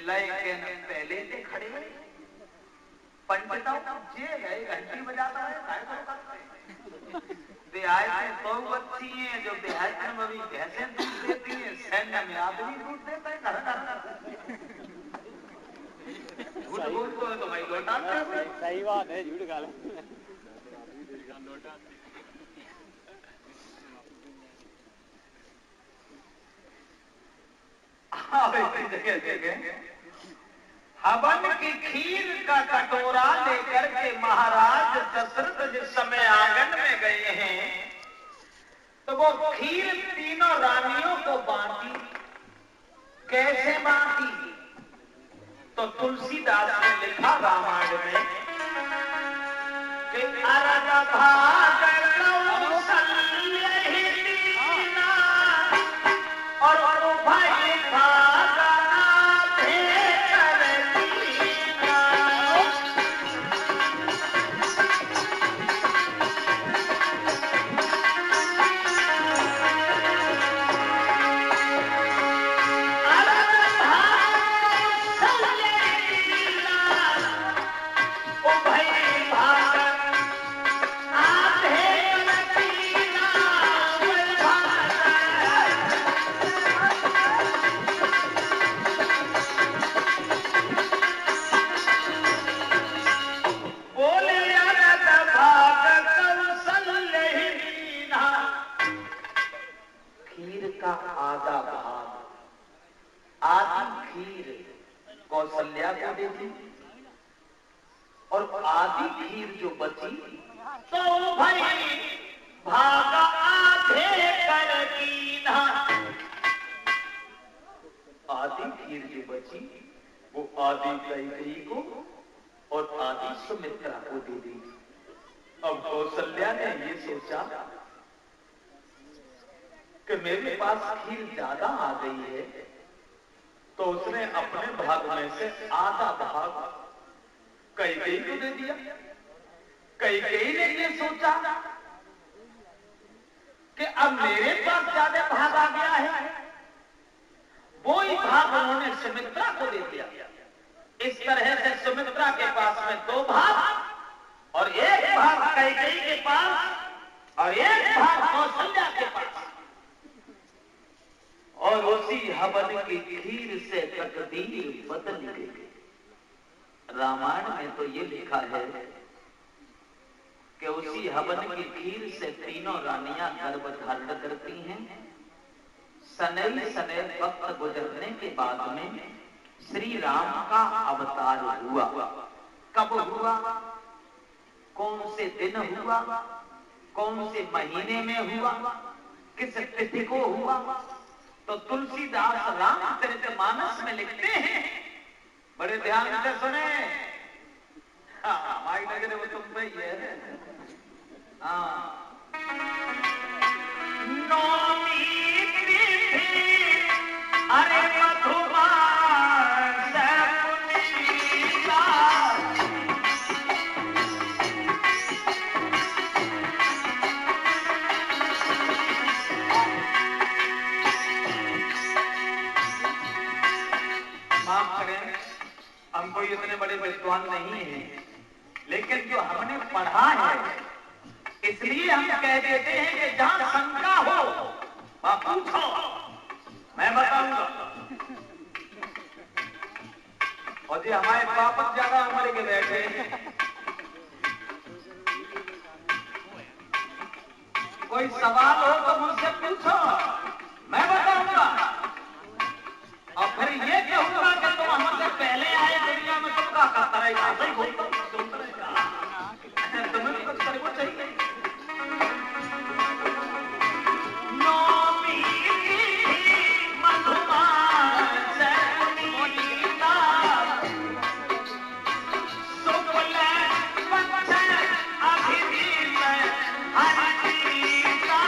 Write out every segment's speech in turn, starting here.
लेकिन पहले से खड़े पंडितों जे है घंटी बजाता है काय को करते देहात में तो बच्ची हैं जो देहात में भी भैंसें दूध देती हैं, सैन्य में आदमी दूध देता है घर घर। झूठ बोलते हो तो भाई लौटाते हो। सही बात है, झूठ गाल हवन की खीर का कटोरा लेकर के महाराज दशरथ जिस समय आंगन में गए हैं तो वो खीर तीनों रानियों को बांटी। कैसे बांटी? तो तुलसीदास ने लिखा रामायण में कि अरग भाग कौशल्य ही दीना और भाई भाग आधे कर दीना। आधा भाग आधी खीर कौशल्या को दे दी और आधी खीर जो बची तो भाई भाग आधे कर दीना। आधी खीर जो बची वो आधी कैकेयी को और आधी सुमित्रा को दे दी। अब कौशल्या ने ये सोचा कि मेरे पास खीर ज्यादा आ गई है तो उसने अपने भाग में से आधा भाग कैकेयी को दे दिया। कैकेयी ने ये सोचा कि अब मेरे पास ज्यादा भाग आ गया है, वो ही भाग उन्होंने सुमित्रा को दे दिया। इस तरह से सुमित्रा के पास में 2 भाग और 1 भाग कैकेयी के पास और 1 भाग कौशल्या के पास। और उसी हवन की खीर से तकदीर बदल गई। रामायण में तो ये लिखा है कि उसी हवन की खीर से तीनों रानियां गर्भ धारण करती हैं। सनई सनई वक्त गुजरने के बाद में श्री राम का अवतार हुआ। कब हुआ? कौन से दिन हुआ? कौन से महीने में हुआ? किस तिथि को हुआ? तो तुलसीदास रामचरितमानस में लिखते हैं, बड़े ध्यान से सुने। हमारी नजर वो तुम सही है। नौमी तिथि अरे मधुमास पुनीता हम कोई इतने बड़े विद्वान नहीं हैं, लेकिन जो हमने पढ़ा है इसलिए हम कह देते हैं कि जहां शंका हो वहां पूछो, मैं बताऊंगा। और जी हमारे बापत ज्यादा उम्र के बैठे कोई सवाल हो तो मुझसे पूछो, मैं बताऊंगा। और फिर ये कहूंगा कि तुम हमसे पहले आए दुनिया में, तुम क्या करता रहेगा? तुम्हें कुछ करना चाहिए। नौमी तिथि मधुमास पुनीता शुक्ल पक्ष अभिजीत हरिप्रीता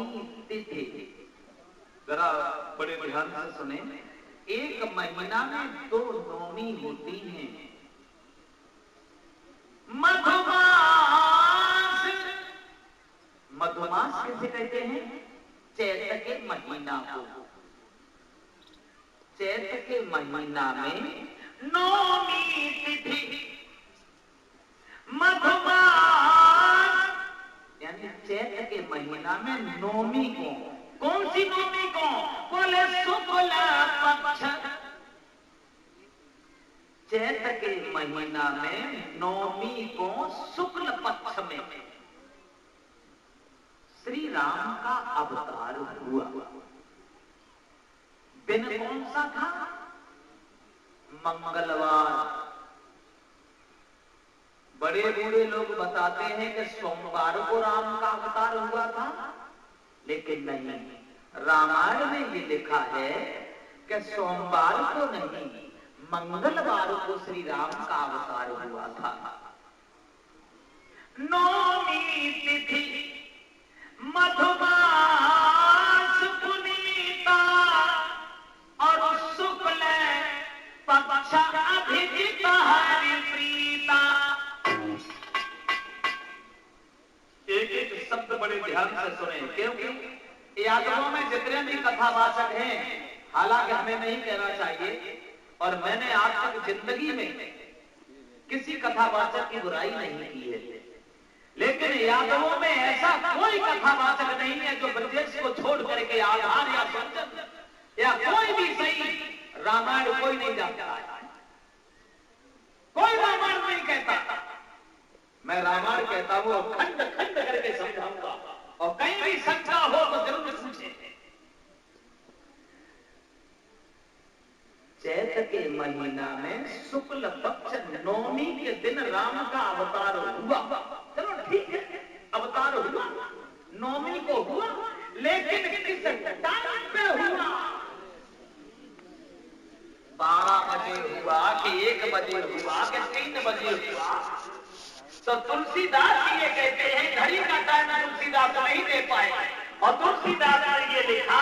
नौमी तिथि, जरा बड़े ध्यान से सुने, एक महीना में 2 नौमी होती हैं। मधुमास, मधुमास किसे कहते हैं? चैत के महीना को। चैत के महीना में नौमी तिथि मधुमास, यानी चैत के महीना में नौमी को। कौन सी नौमी को? बोले शुक्ल पक्ष। चैत के महीना में नौमी को शुक्ल पक्ष में श्री राम का अवतार हुआ। दिन कौन सा था? मंगलवार। बड़े बूढ़े लोग बताते हैं कि सोमवार को राम का अवतार हुआ था, लेकिन नहीं, रामायण में ये लिखा है कि सोमवार को नहीं, मंगलवार को श्री राम का अवतार हुआ था। नौमी तिथि मधुमास पुनीता और शुक्ल पक्ष अभिजित हरिप्रीता। एक एक शब्द बड़े ध्यान से सुने, क्योंकि यादवों में जितने भी कथावाचक हैं, हालांकि हमें नहीं कहना चाहिए, और मैंने आज तक जिंदगी में किसी कथावाचक की बुराई नहीं की है, लेकिन यादवों में ऐसा कोई कथावाचक नहीं है जो ब्रजेश को छोड़ करके आधार या संजन या कोई भी सही रामायण कोई नहीं जानता है, कोई रामायण नहीं कहता। मैं रामायण कहता हूं और खंड खंड करके समझाऊंगा, और कहीं भी शंका हो तो जरूर पूछे। चैत के महीना में शुक्ल पक्ष नौमी के दिन राम का अवतार हुआ। चलो ठीक है, अवतार हुआ, नौमी को हुआ, लेकिन किस टाइम पे हुआ? 12 बजे हुआ कि 1 बजे हुआ कि 3 बजे हुआ? तो तुलसीदास ये कहते हैं घड़ी का टाइम तुलसीदास नहीं दे पाए, और तुलसीदास ने ये लिखा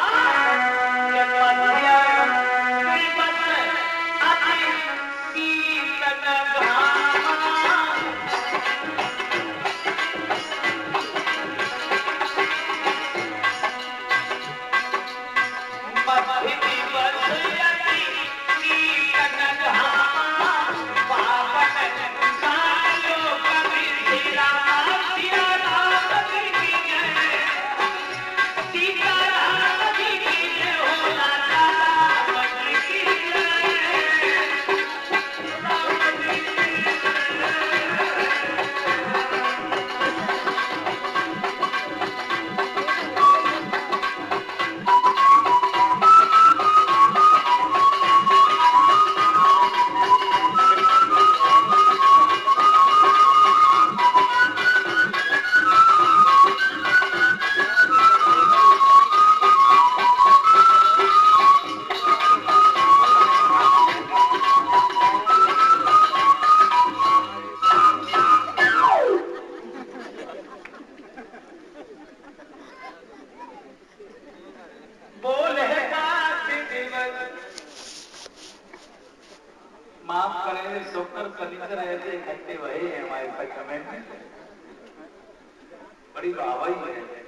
बड़ी वाहवाही है,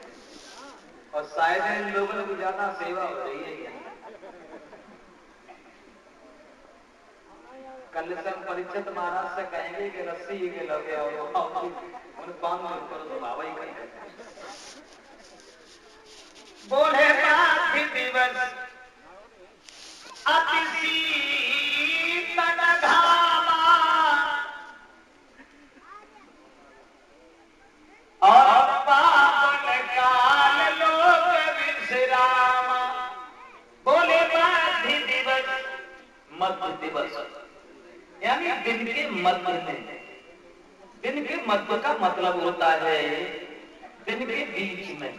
और शायद इन लोगों की ज्यादा सेवा हो रही है। कल से हम परीक्षित महाराज से कहेंगे कि रस्सी के लगे और उन बांध कर तो वाहवाही करेंगे। बोले पार्थी दिवस अति शीतल घामा और पावन काल लोक विश्रामा। बोले पार्थी दिवस, मध्य दिवस यानी दिन के मध्य में। दिन के मध्य का मतलब होता है दिन के बीच में,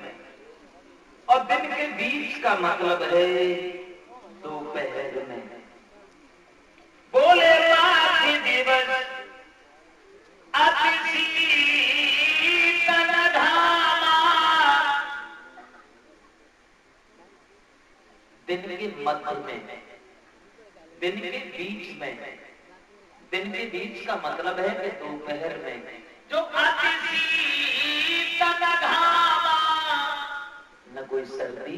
और दिन के बीच का मतलब है दोपहर में। बोले पार्थी दिवस अति शीतल धामा दिन के मध्य में, दिन के बीच में। दिन के बीच का मतलब है कि दोपहर में जो न कोई सर्दी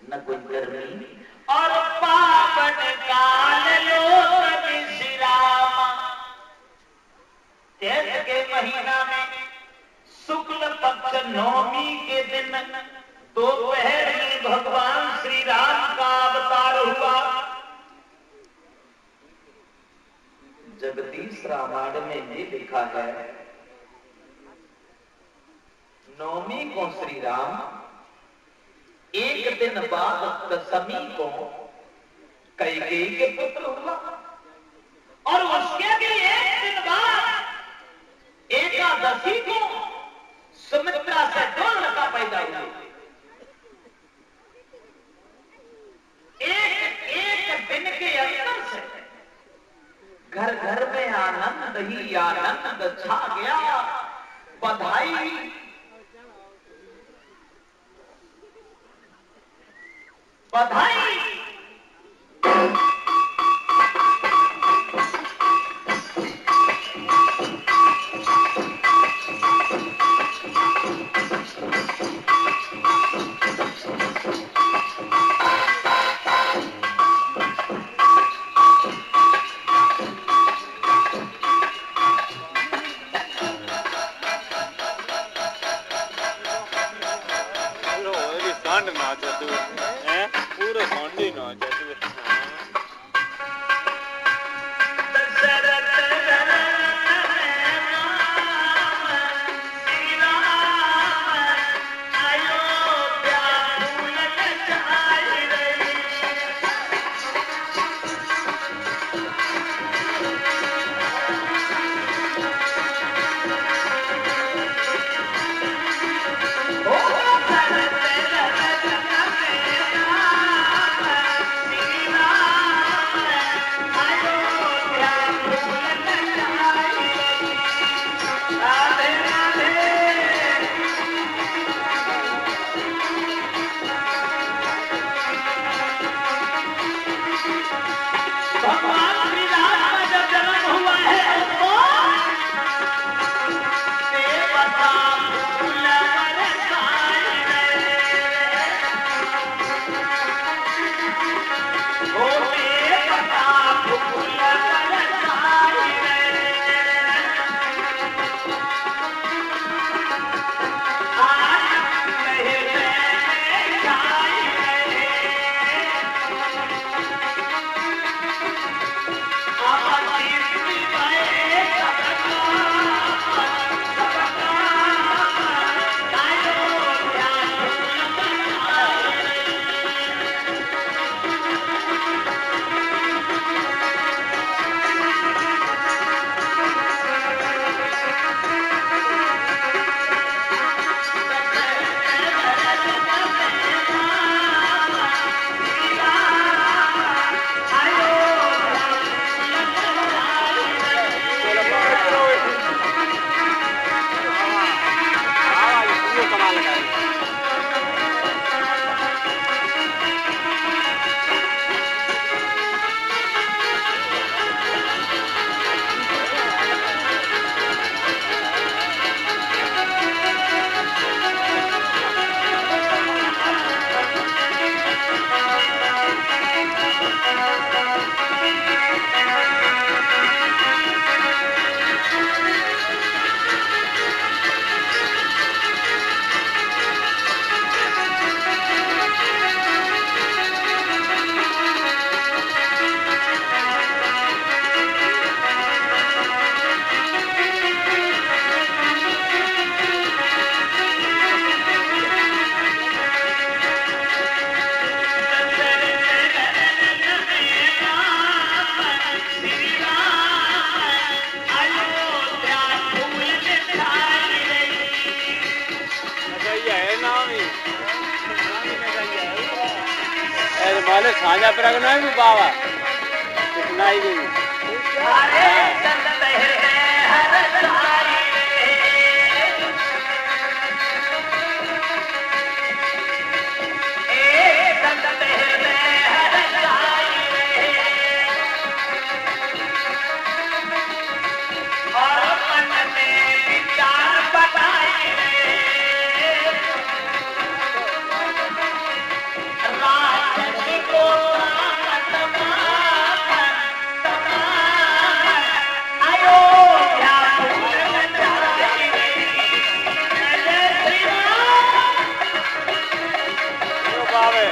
न कोई गर्मी, और पावन काल लोक विश्रामा। चैत के महीना में शुक्ल पक्ष नवमी के दिन दोपहर में भगवान श्री राम का अवतार हुआ। जगदीश रामायण में ये लिखा है, नवमी को श्री राम, एक दिन बाद दशमी को कैकेयी के पुत्र हुआ, और उसके भी एक दिन बाद एकादशी को सुमित्रा से दो लड़का पैदा हुआ। एक दिन के अंतर से घर घर में आनंद ही आनंद छा गया। बधाई बधाई। माले साझा प्रगना भी बाबा कितना ही भी पावे।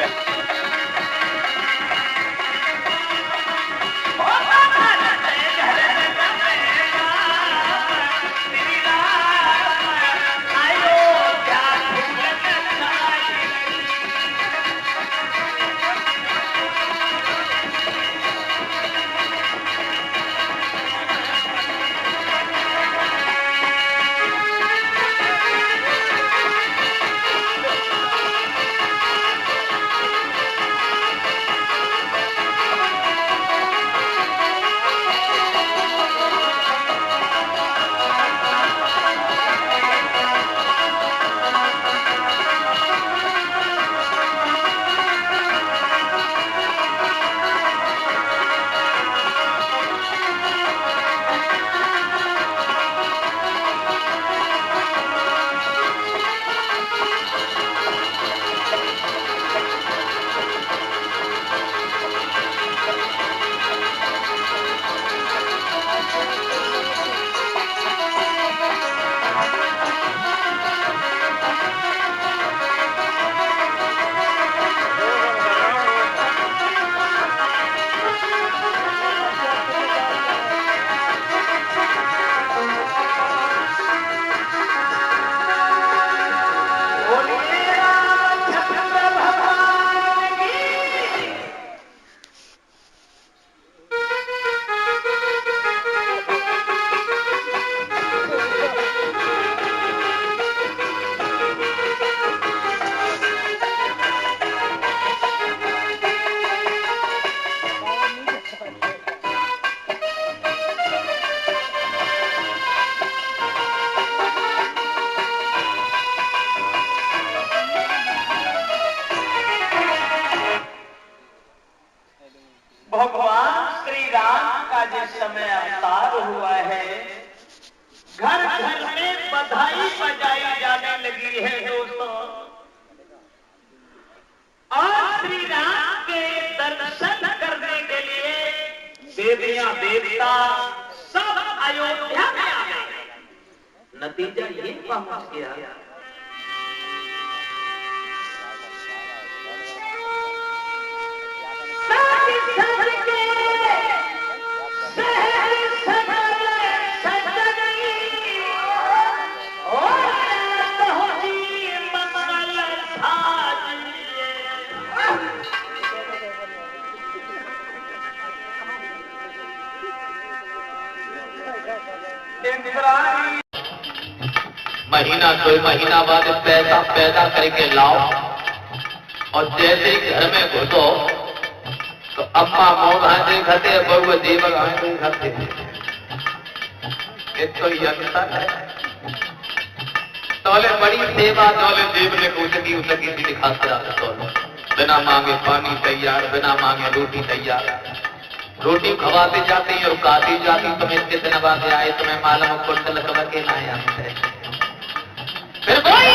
भगवान श्री राम का जिस समय अवतार हुआ है, घर घर में बधाई बजाई जाने लगी है दोस्तों। और श्री राम के दर्शन करने के लिए देवियां देवता सब अयोध्या में आ गए। नतीजा ये पहुंच गया महीना 2 महीना बाद पैसा पैदा करके लाओ और जैसे ही घर में घुसो तो अम्मा मोह देखते बहु देव देखते। एक तो अंतर है। तोले बड़ी सेवा तोले देव ने उचकी उचकी सी दिखाते रहते। बिना मांगे पानी तैयार, बिना मांगे रोटी तैयार। रोटी खवाते जाती और खाती जाती। तुम्हें कितने बाद आए तुम्हें मालूम कुंडल कबर के लाए आते। फिर कोई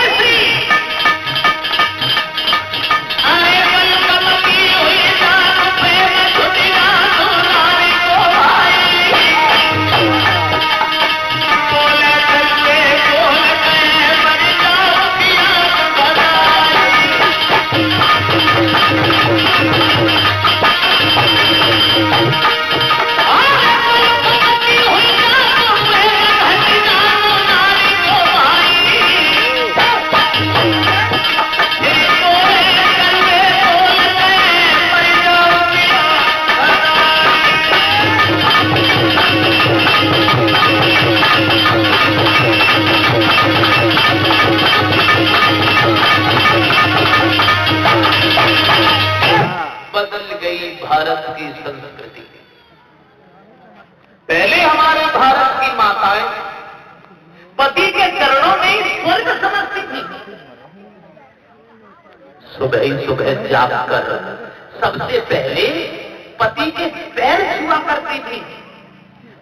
भारत की संस्कृति। पहले हमारे भारत की माताएं पति के चरणों में स्वर्ग समझती थी। सुबह ही सुबह जागकर सबसे पहले पति के पैर छुआ करती थी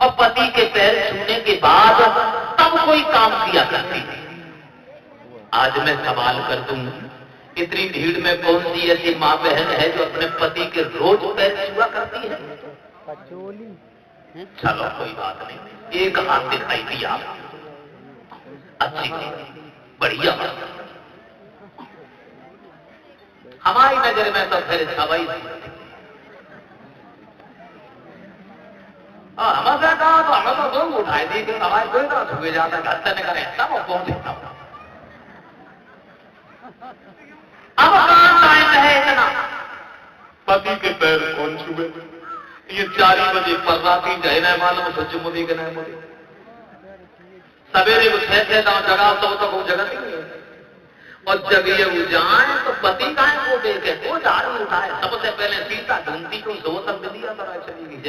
और पति के पैर छूने के बाद तब कोई काम किया करती थी। आज मैं सवाल कर दूं, इतनी भीड़ में कौन सी ऐसी माँ बहन है जो अपने पति के रोज पैर छुआ करती है? चलो कोई बात नहीं, एक हाथ दिखाई दिया, अच्छी बढ़िया बात। हमारी नजर में तो फिर सवाई हमें कहा तो हमें तो लोग उठाई दी कि हमारे कोई ना छुए जाता घर से निकले तब कौन देता हूं। अब कहां टाइम है इतना, पति के पैर कौन छुए? ये 4 बजे पर राती जाए ना मालूम सच मोदी के नहीं मोदी सवेरे को 6 दांव जगाओ तो कोई जगह नहीं है। और जगिए वो जाए तो पति का है वो देखे वो झाड़ू उठाए। सबसे पहले सीता ढूंढती को 2 शब्द दिया तो चली गई।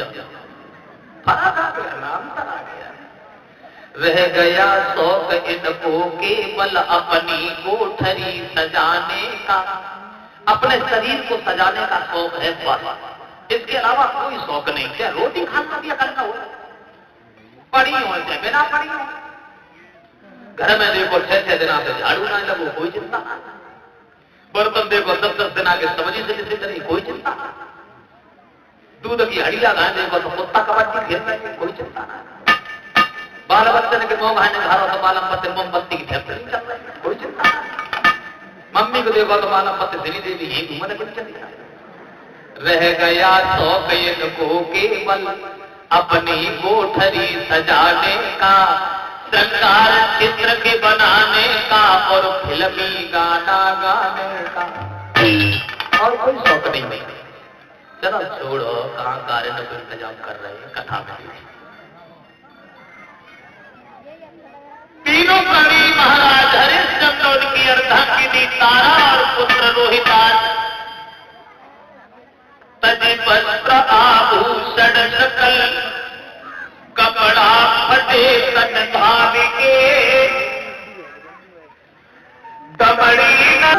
फर्क आ गया, नाम आ गया। रह गया शौक इनको केवल अपनी कोठरी सजाने का। अपने शरीर को सजाने का शौक है बस, इसके अलावा कोई शौक नहीं। क्या रोटी खाना दिया करना हो, पड़ी हो चाहे बिना पड़ी हो, घर में देखो 6 दिन से झाड़ू ना लगो कोई चिंता ना, बर्तन देखो 10 दिन आगे सब्जी से किसी तरह कोई चिंता ना, दूध की हड़िया गाय देखो तो कुत्ता कबड्डी खेल रहे कोई चिंता ना, बाल बच्चे के मुंह खाने घरों तो बालम पत्ते मोमबत्ती की फैक्ट्री कर रहे हैं कोई चिंता ना, मम्मी को देखो तो बालम पत्ते धीरे देवी यही घूमने कुछ चली। रह गया शौक इनको केवल अपनी कोठरी सजाने का, श्रृंगार चित्र के बनाने का और फिल्मी गाना गाने का, और कोई शौक नहीं। चलो छोड़ो, कहां कार्य में कोई इंतजाम कर रहे हैं, कथा में देखिए। तीनों प्राणी महाराज हरिश्चंद्र उनकी अर्धांगिनी तारा और पुत्र रोहिताज तज वस्त्र आभूषण सकल कपड़ा फटे तन भावी के दमड़ी न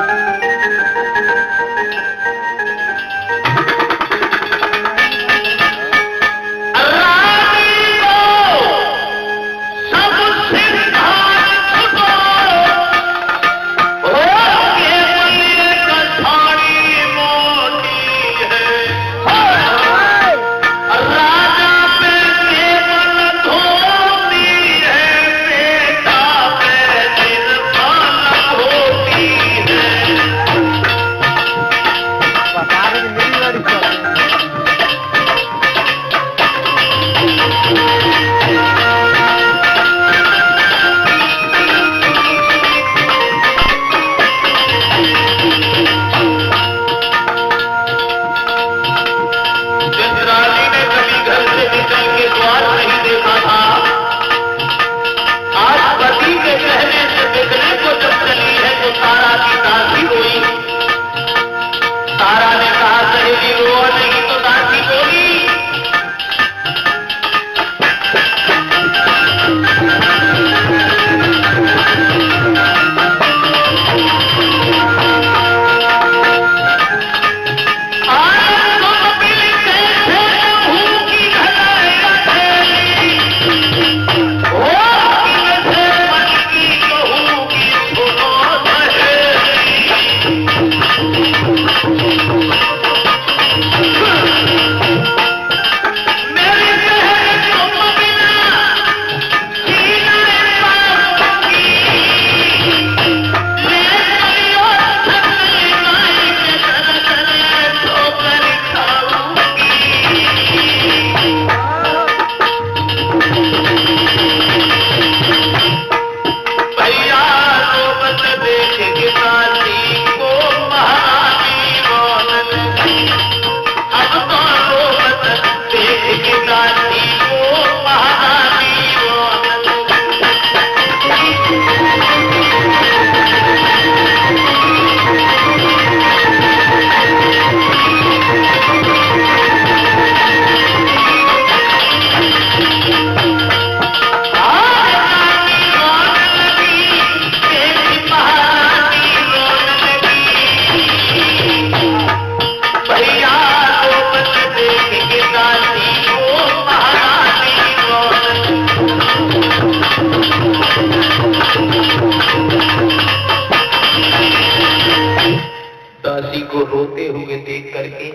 रोते हुए देख करके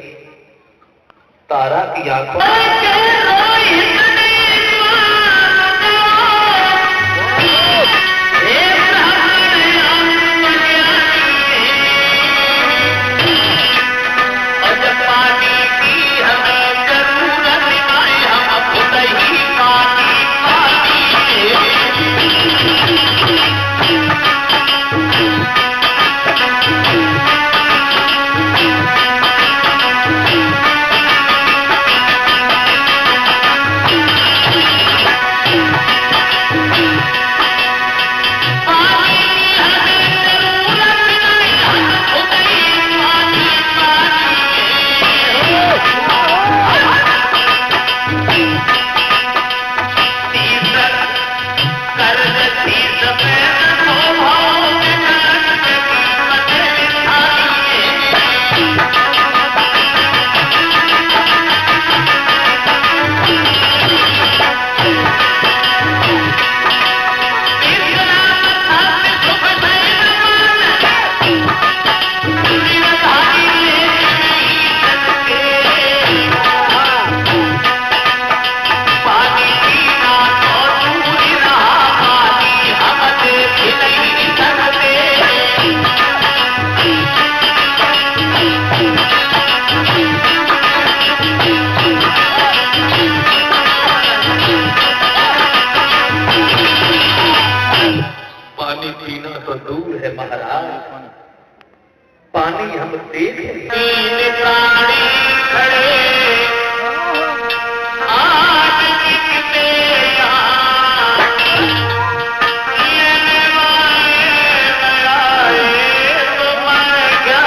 तारा की आंखों हम देख तीन प्राणी खड़े आज दिखते लेने वाले आए तो मैं क्या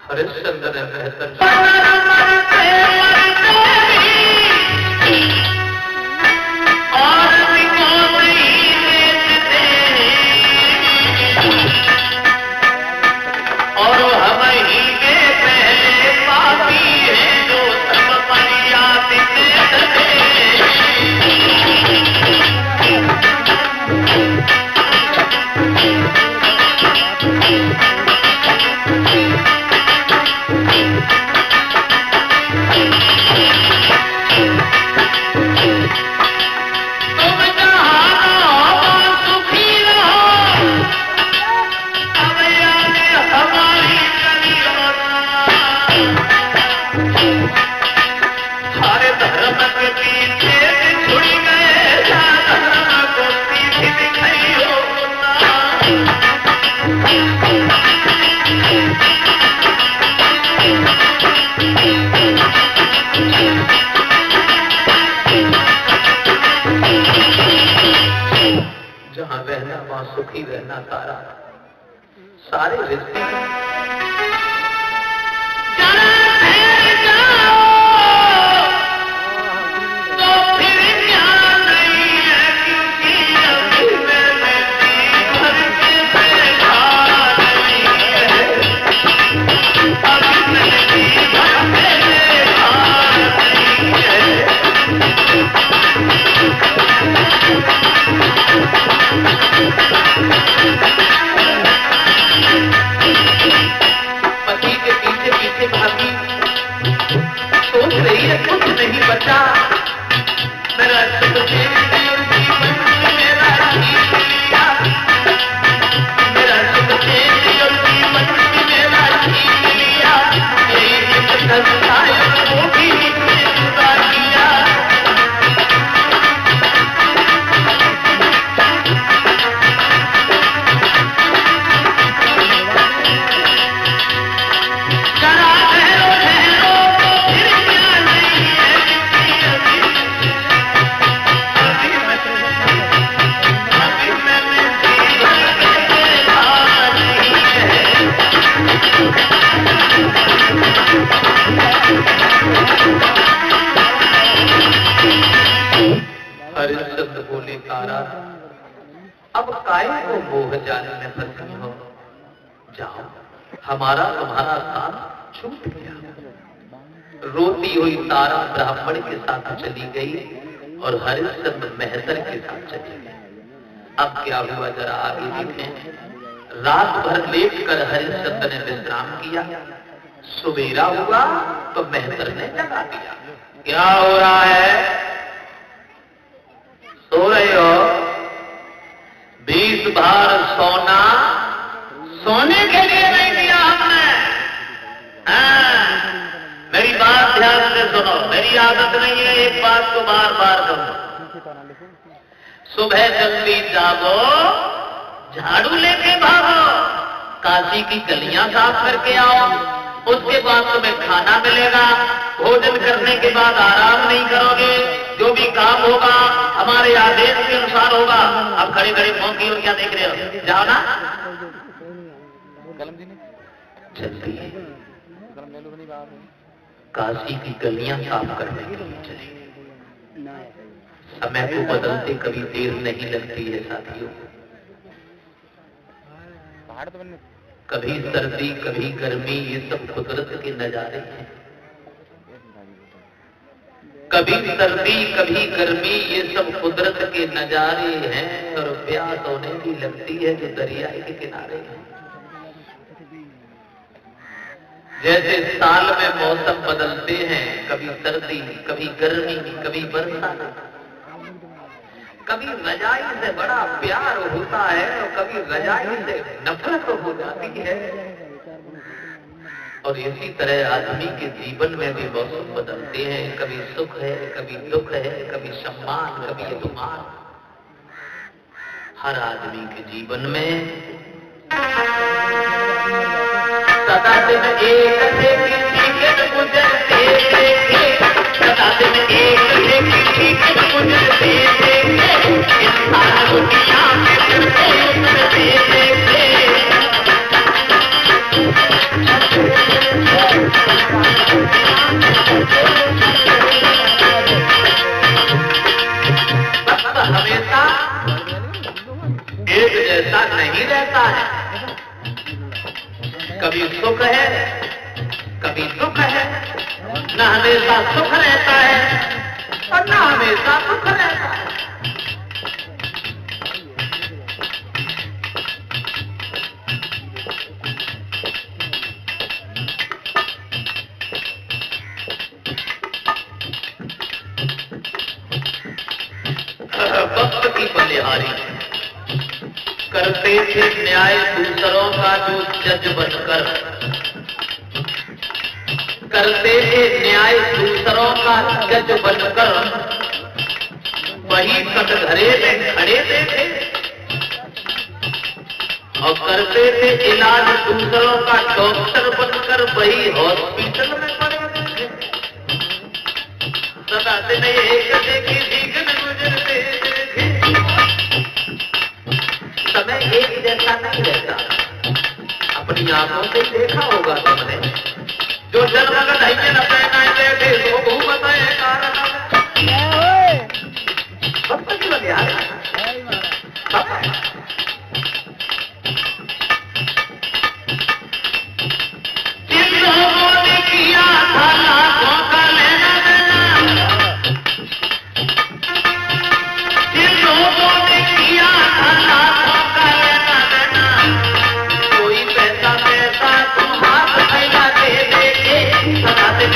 हरिश्चंद्र ने बेहतर और हम ही के पहले पापी हैं जो सब मर्यादित जहाँ रहना वहाँ सुखी रहना तारा सारे रिश्ते तो फिर क्या नहीं है क्योंकि अभी मैंने भर के देखा नहीं है अभी मैंने भर के देखा नहीं है हरिश्चंद्र बोले तारा, अब काहे को मोह जाल में फंसी हो, जाओ हमारा तुम्हारा साथ छूट गया। रोती हुई तारा ब्राह्मण के साथ चली गई और हरिश्चंद्र मेहतर के साथ चली गई। अब क्या हुआ जरा आगे देखें। रात भर लेट कर हरिश्चंद्र ने विश्राम किया। सुबेरा हुआ तो मेहतर ने जगा दिया। क्या हो रहा है? सो रहे हो? 20 बार सोना सोने के लिए नहीं दिया हमने। मेरी बात ध्यान से सुनो, मेरी आदत नहीं है एक बात को बार बार कहूं। सुबह जल्दी जागो, झाड़ू लेके भागो, काशी की गलियां साफ करके आओ, उसके बाद तुम्हें खाना मिलेगा। भोजन करने के बाद आराम नहीं करोगे, जो भी काम होगा हमारे आदेश के अनुसार होगा। अब खड़े खड़े फोन की और क्या देख रहे हो? जाओ ना जल्दी काशी की गलियां साफ करने के लिए चले। समय को बदलते कभी देर नहीं लगती है साथियों। कभी सर्दी कभी गर्मी, ये सब कुदरत के नजारे हैं। कभी सर्दी कभी गर्मी, ये सब कुदरत के नजारे हैं। और प्यास होने भी लगती है जो दरिया के किनारे है। जैसे साल में मौसम बदलते हैं, कभी सर्दी कभी गर्मी कभी बरसात, कभी रजाई से बड़ा प्यार होता है और कभी रजाई से नफरत हो जाती है। और इसी तरह आदमी के जीवन में भी मौसम बदलते हैं। कभी सुख है कभी दुख है, कभी सम्मान कभी अपमान। हर आदमी के जीवन में सदा दिन एक से किसी के गुजरते देखे, सदा दिन एक से किसी के गुजरते देखे, इंसान दुनिया में फिरते उतरते देखे। हमेशा एक जैसा नहीं रहता है। कभी सुख है कभी दुख है, न हमेशा सुख रहता है और न हमेशा दुख रहता है। वक्त की बलिहारी करते थे न्याय दूसरों का जो जज बनकर, करते थे न्याय दूसरों का जज बनकर, वही कटघरे में खड़े थे और करते थे इलाज दूसरों का डॉक्टर बनकर, वही हॉस्पिटल में पड़े थे। सदा दिन एक देखी दीगन गुजरते देखे। समय एक जैसा नहीं रहता। अपनी आंखों से देखा होगा तुमने, जो जन्म का धैर्य न पहनाए बैठे तो घूमत है कारण भक्त की बलिया है। जिन लोगों ने किया था लाखों का लेना देना, जिन लोगों ने किया था लाखों का लेना देना, कोई पैसा पैसा तुम हाथ फैला दे देखे, सदा दिन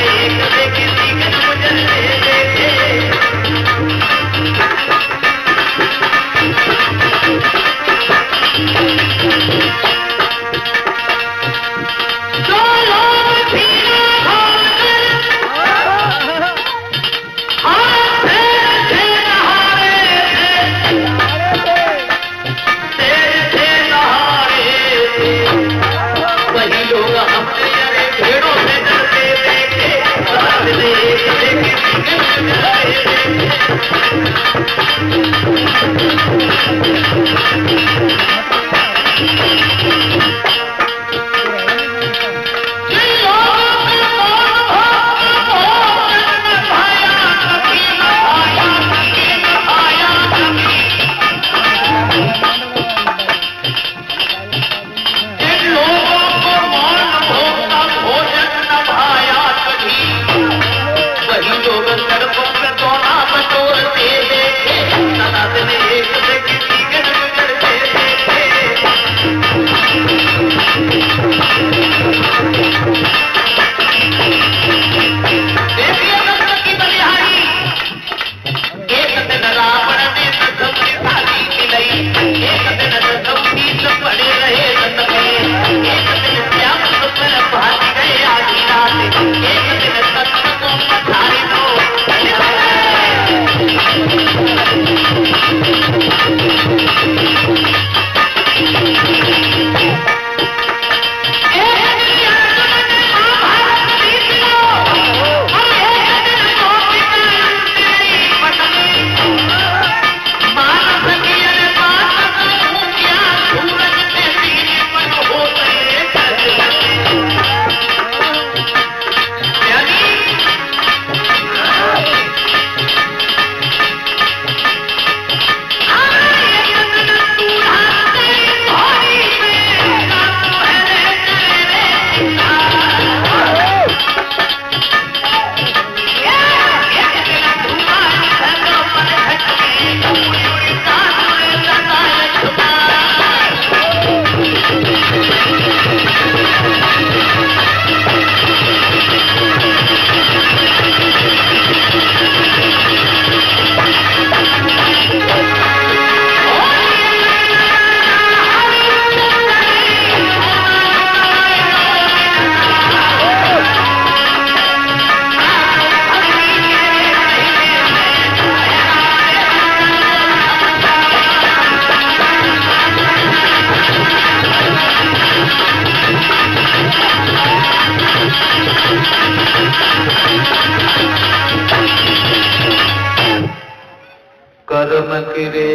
कर्म किरे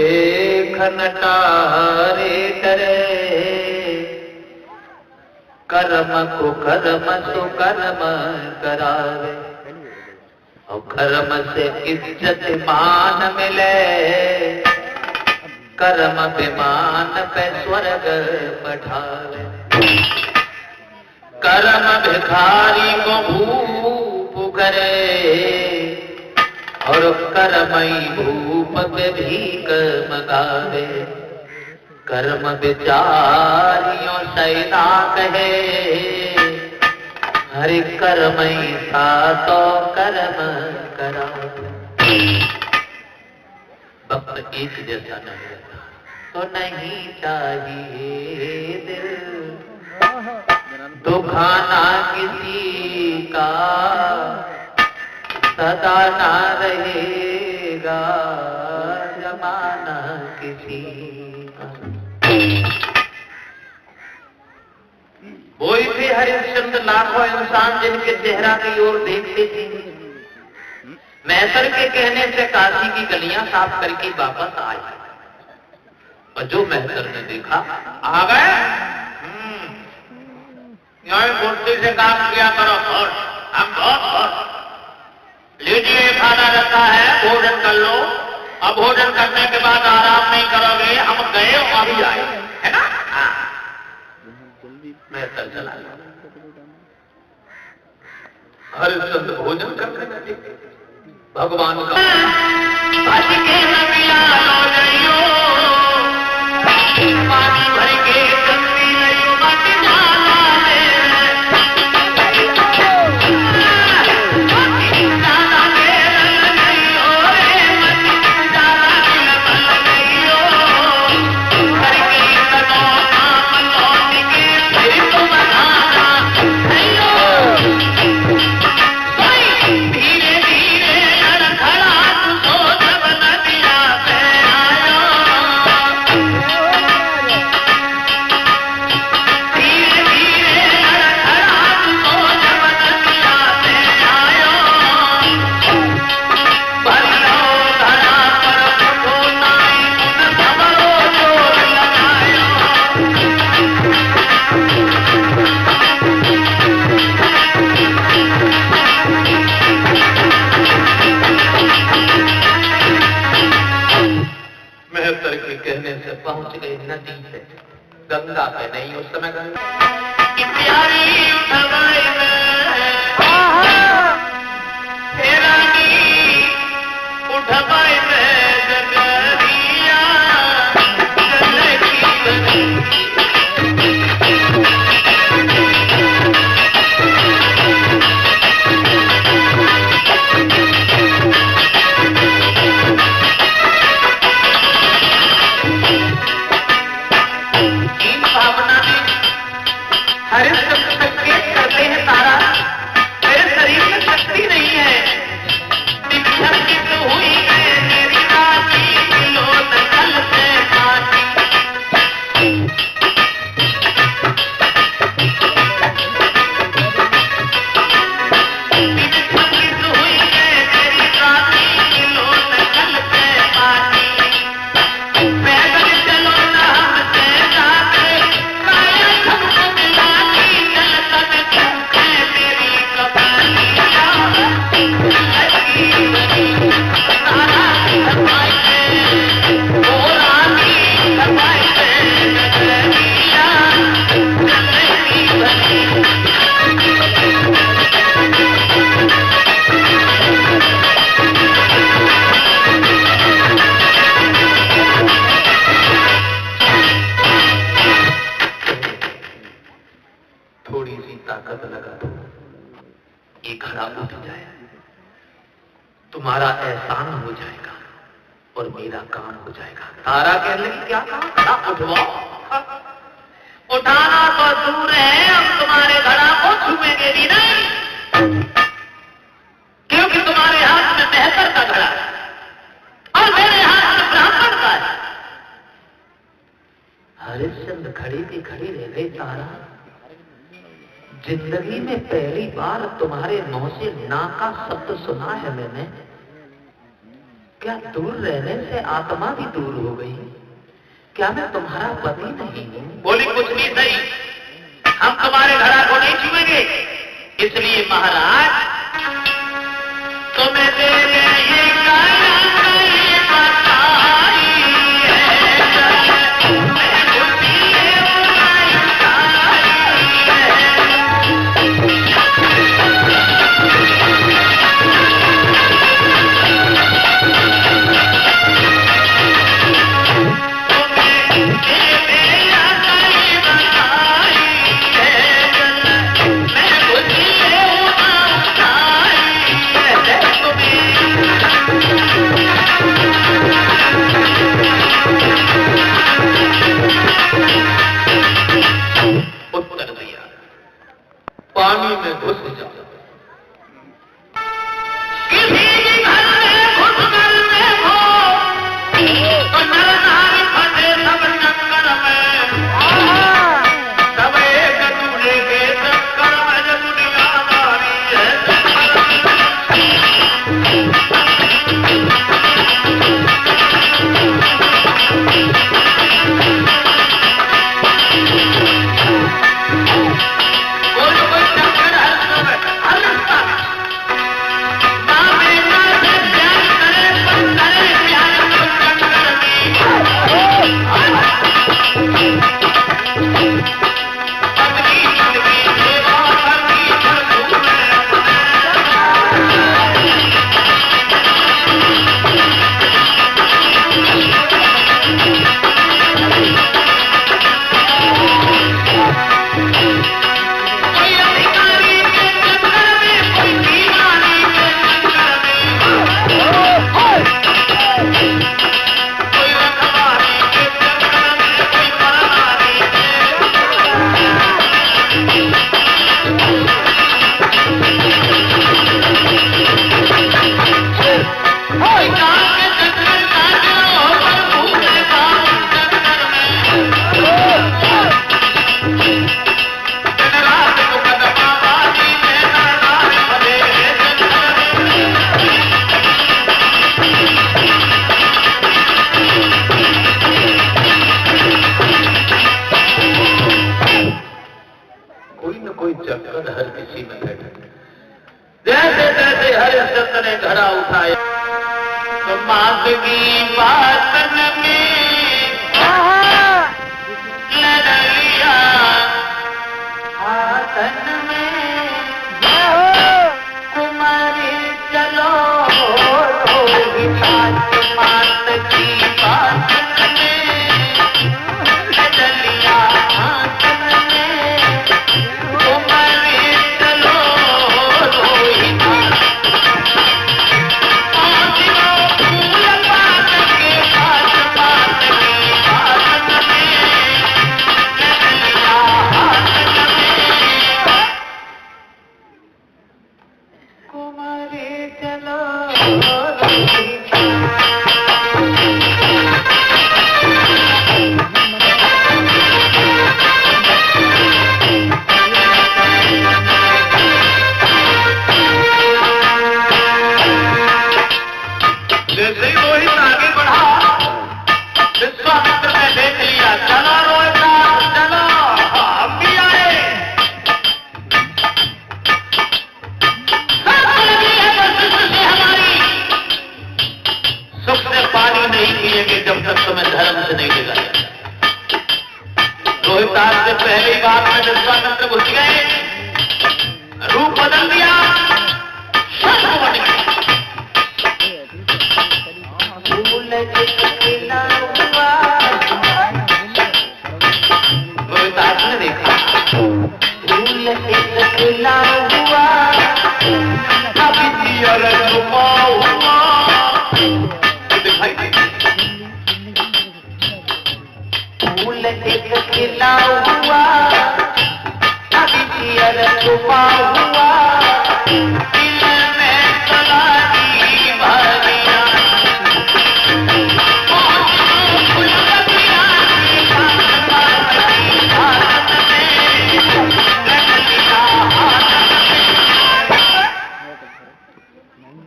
खनटारे करे, कर्म को कर्म सो कर्म करावे, और कर्म से इज्जत मान मिले, कर्म विमान पे स्वर्ग पठावे। कर्म भिखारी को भूप करे, और कर्मई भूप पे भीख मगावे। कर्म विचारियों सैदा कहे, हरि कर्मई सा तो कर्म करावे। वक्त एक जैसा नहीं रहता, तो नहीं चाहिए दिल दुखाना किसी का, सदा ना रहेगा जमाना किसी का। वही थे हरिश्चंद्र, लाखों इंसान जिनके चेहरा की ओर देखते थे। मैसर के कहने से काशी की गलियां साफ करके वापस आए, और जो मैसर ने देखा आ गए, यहाँ फुर्ती से काम किया करो, हम बहुत लीजिए खाना रखा है, भोजन कर लो, अब भोजन करने के बाद आराम नहीं करोगे, हम गए अभी आए, है ना? मैसर चला गया। हरिश्चंद्र भोजन करने लगे, भगवान का पानी भर के गंदी नहीं मत जाना है, जाना के नहीं हो रे, मत जाना के मन नहीं हो, घर की कदों नाम लौट के फिर तो बनाना नहीं हो। धीरे धीरे खड़ा तू जब नदिया पे आयो, धीरे धीरे खड़ा तू जब नदिया पे आयो, भरियो धरा पर फुटो नाई उन खबरों जोर लगायो। मेहतर के कहने से पहुंच गए नदी पे, गंगा पे नहीं, उस समय गंगा की प्यारी उठवाई में रानी उठवाई में जगरिया भावना में हरिश्चंद्र संकेत करते हैं, तारा मेरे शरीर में शक्ति नहीं है, हुई है मेरी राती लोट कल से काटी। हुई है मेरी राती लोट कल से काटी। पैदल चलो ना हमसे जाके, काया सबको मिलाती, चल तब भूखे तेरी कबालिया। लगी बनी तारा धरवाई पे, ओ रानी धरवाई पे नगरिया, लगी बनी। थोड़ी सी ताकत लगा दो, ये घड़ा उठ जाए, तुम्हारा एहसान हो जाएगा और मेरा काम हो जाएगा। तारा कहने लगी क्या काम? घड़ा उठवाओ। उठाना तो दूर है, हम तुम्हारे घड़ा को छूएंगे भी नहीं, क्योंकि तुम्हारे हाथ में मेहतर का घड़ा है और मेरे हाथ में ब्राह्मण का है। हरिश्चंद्र खड़ी की खड़ी रह गई। तारा, जिंदगी में पहली बार तुम्हारे मुंह से ना का शब्द सुना है मैंने, क्या दूर रहने से आत्मा भी दूर हो गई? क्या मैं तुम्हारा पति नहीं हूं? बोली कुछ नहीं सही, हम तुम्हारे घड़ा को नहीं छुएंगे। इसलिए महाराज तुम्हें देने ये पानी में घुस जाओ। किसी भी घर में घुस कर देखो तो नर नारी फंसे सब चक्कर में, सब एक दूसरे के चक्कर में जो दुनियादारी है।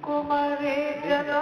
कुमारी जना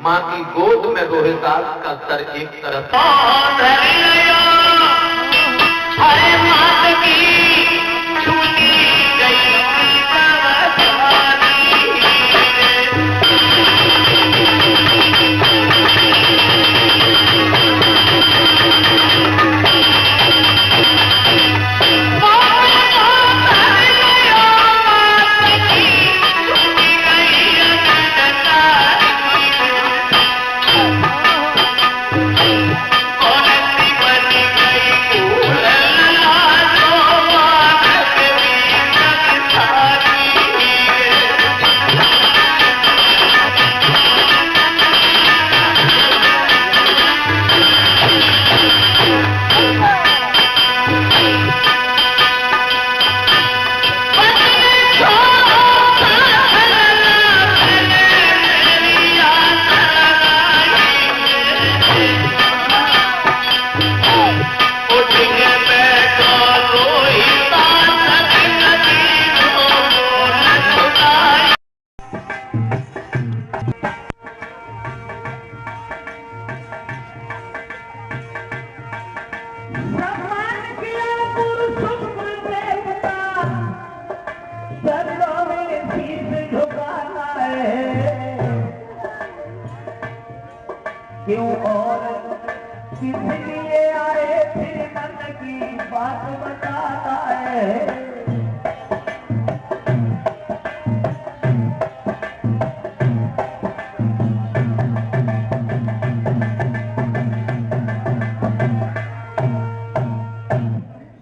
माँ की गोद में रोहिदास का सर एक तरफ हरे मात की छूटी गई क्यों और किस लिए आए फिर मन की बात बताता है।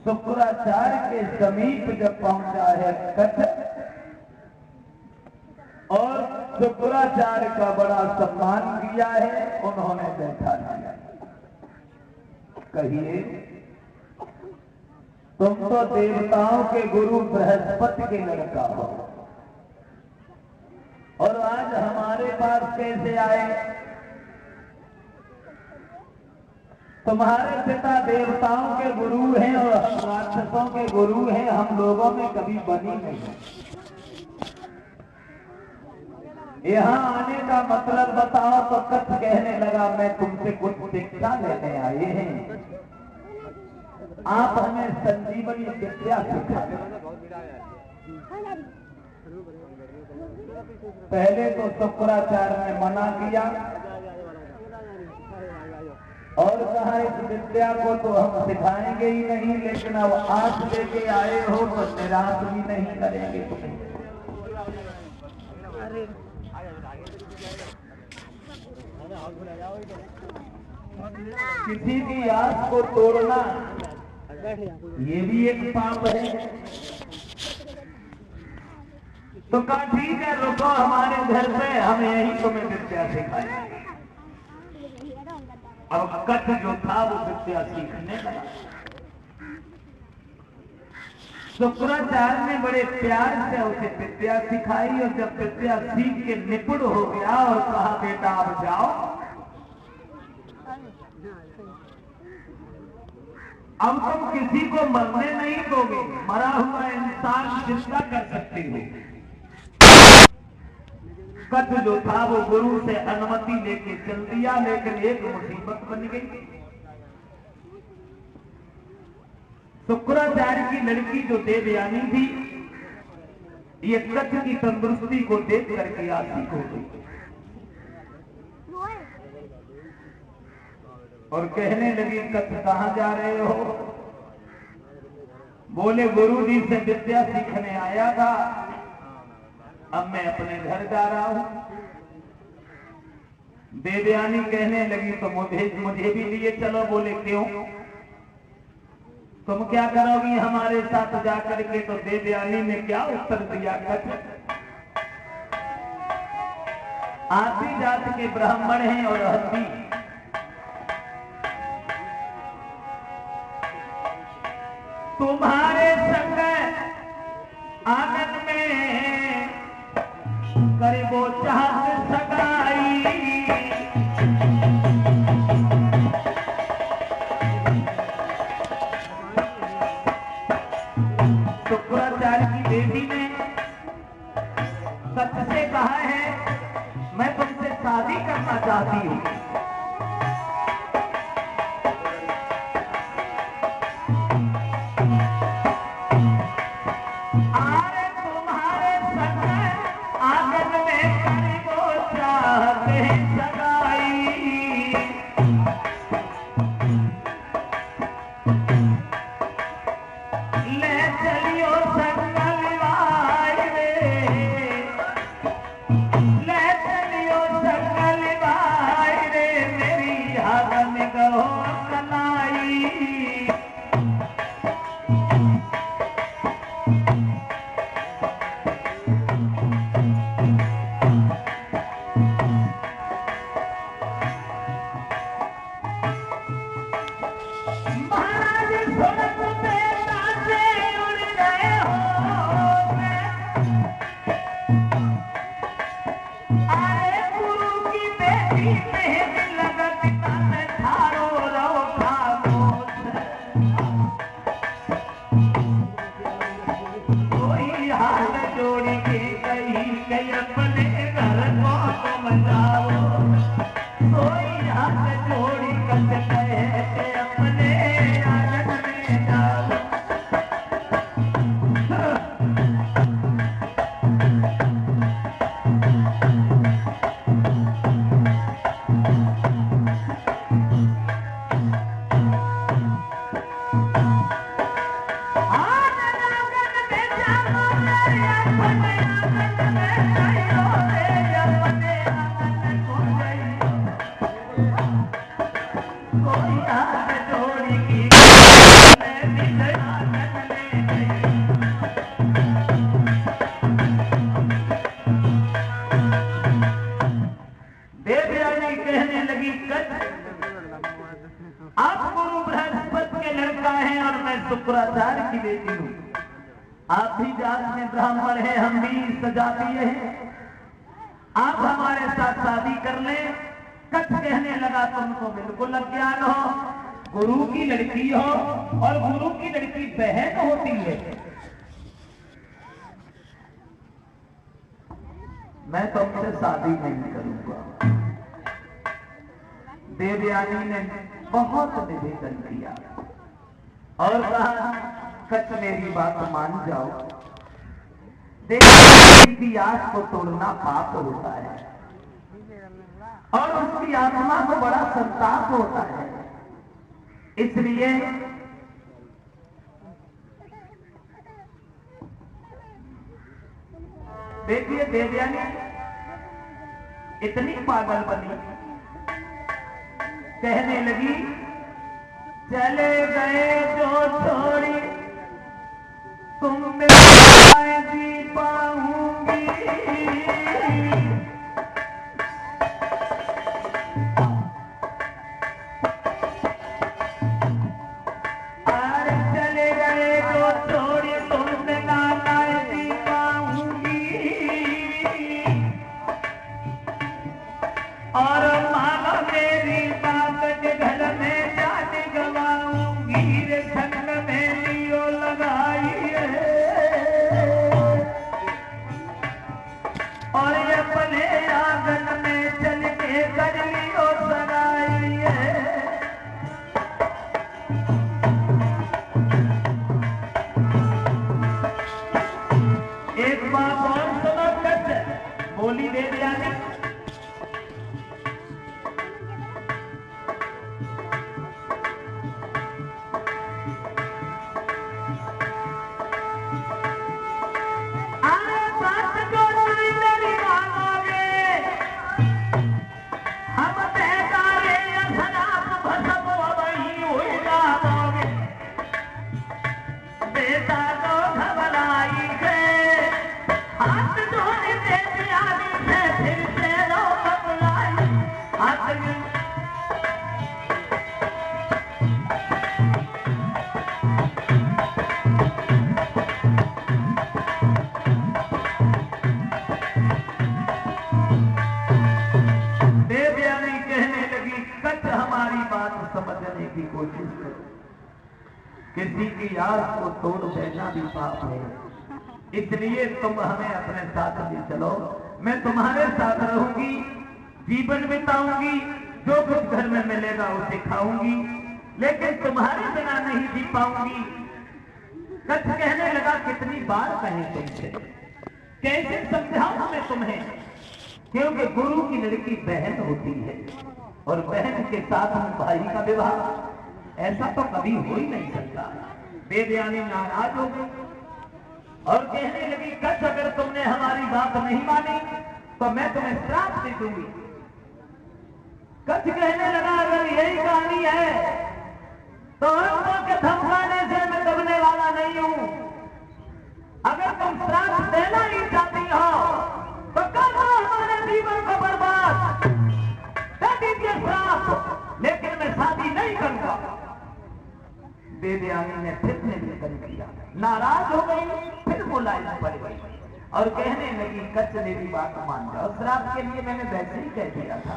शुक्राचार्य के समीप जब पहुंचा है कथ और शुक्राचार्य का बड़ा सम्मान किया है, उन्होंने बैठा दिया। कहिए, तुम तो देवताओं के गुरु बृहस्पति के लड़का हो और आज हमारे पास कैसे आए? तुम्हारे पिता देवताओं के गुरु हैं और राक्षसों के गुरु हैं, हम लोगों में कभी बनी नहीं। यहाँ आने का मतलब बताओ तो कथ कहने लगा, मैं तुमसे कुछ शिक्षा लेने आए हैं, आप हमें संजीवनी विद्या सिखाएं। पहले तो शुक्राचार्य ने मना किया और कहा इस विद्या को तो हम सिखाएंगे ही नहीं, लेकिन अब आज लेके आए हो तो निराश भी नहीं करेंगे तुम्हें। किसी की आस को तोड़ना ये भी एक पाप है। तो कहा ठीक है, रुको हमारे घर पे, हम यही तुम्हें विद्या सिखाएंगे। अब कथ जो था वो विद्या सीखने लगा। शुक्राचार्य ने बड़े प्यार से उसे विद्या सिखाई और जब विद्या सीख के निपुण हो गया और कहा बेटा अब जाओ, अब तुम किसी को मरने नहीं दोगे, मरा हुआ इंसान जिंदा कर सकते हो। कथ जो था वो गुरु से अनुमति लेके चल दिया, लेकिन एक मुसीबत बन गई। शुक्राचार्य की लड़की जो देवयानी थी, ये कथ की तंदुरुस्ती को देख करके आशिक हो गई और कहने लगी, कथ कहां जा रहे हो? बोले गुरु जी से विद्या सीखने आया था, अब मैं अपने घर जा रहा हूं। देवयानी कहने लगी, तो मुझे भी लिए चलो। बोले क्यों, तुम क्या करोगी हमारे साथ जाकर के? तो देवयानी ने क्या उत्तर दिया, कथ आदि जात के ब्राह्मण हैं और हस्ती, तुम्हारे संग आंगन में करे वो चाहत सगाई। शुक्राचार्य की बेटी ने कथ से कहा है, मैं तुमसे शादी करना चाहता आज स्वर्ग में ताजे उड़ गए हो अरे गुरु की बेटी मेहंदी लगती तन थारो रो खामोश कोई हाथ जोड़ के कहीं अपने घर को तुम जाओ कोई हाथ जोड़ी कस कहे के अपने आनंद में जाओ शुक्राचार्य की बेटी हूँ आप भी जात में ब्राह्मण है हम भी सजातीय हैं आप हमारे साथ शादी कर ले कच्छ कहने लगा तुमको बिल्कुल अज्ञान हो गुरु की लड़की हो और गुरु की लड़की बहन होती है मैं तुमसे शादी नहीं करूंगा देवयानी ने बहुत निवेदन किया और कहा कच्छ मेरी बात मान जाओ देवयानी की आस को तोड़ना पाप होता है और उसकी आत्मा को बड़ा संताप होता है इसलिए देखिए देवयानी इतनी पागल बनी कहने लगी चले गए जो छोड़ी तुम मैं जी पाऊंगी अरे चले गए जो छोड़ी तुम मैं जी पाऊंगी और मानो मेरी बात के घर में और ये अपने आंगन में चल के कर लियो सगाई है एक बात और सुनो कच्छ बोली देवयानी समझने की कोशिश करो किसी की आस को तोड़ देना भी पाप है इसलिए तुम हमें अपने साथ ले चलो मैं तुम्हारे साथ रहूंगी जीवन बिताऊंगी जो कुछ घर में मिलेगा उसे खाऊंगी लेकिन तुम्हारे बिना नहीं जी पाऊंगी कच्छ कहने लगा कितनी बार कहे तुमसे कैसे समझाऊं मैं तुम्हें क्योंकि गुरु की लड़की बहन होती है और बहन के साथ भाई का विवाह ऐसा तो कभी हो ही नहीं सकता देवयानी नाराज हो गई और कहने लगी कच्छ अगर तुमने हमारी बात नहीं मानी तो मैं तुम्हें श्राप दे दूंगी कच्छ कहने लगा अगर यही कहानी है तो हमको के धमकाने से मैं दबने वाला नहीं हूं अगर तुम श्राप देना ही चाहती हो तो कर दो हमारे जीवन को बर्बाद दे दीजिए श्राप लेकिन मैं शादी नहीं करूंगा देवयानी ने फिर निवेदन किया, नाराज हो गई, फिर मुलायम पड़ गई और कहने लगी, कच्छ मेरी बात मान जाओ, श्राप के लिए मैंने वैसे ही कह दिया था,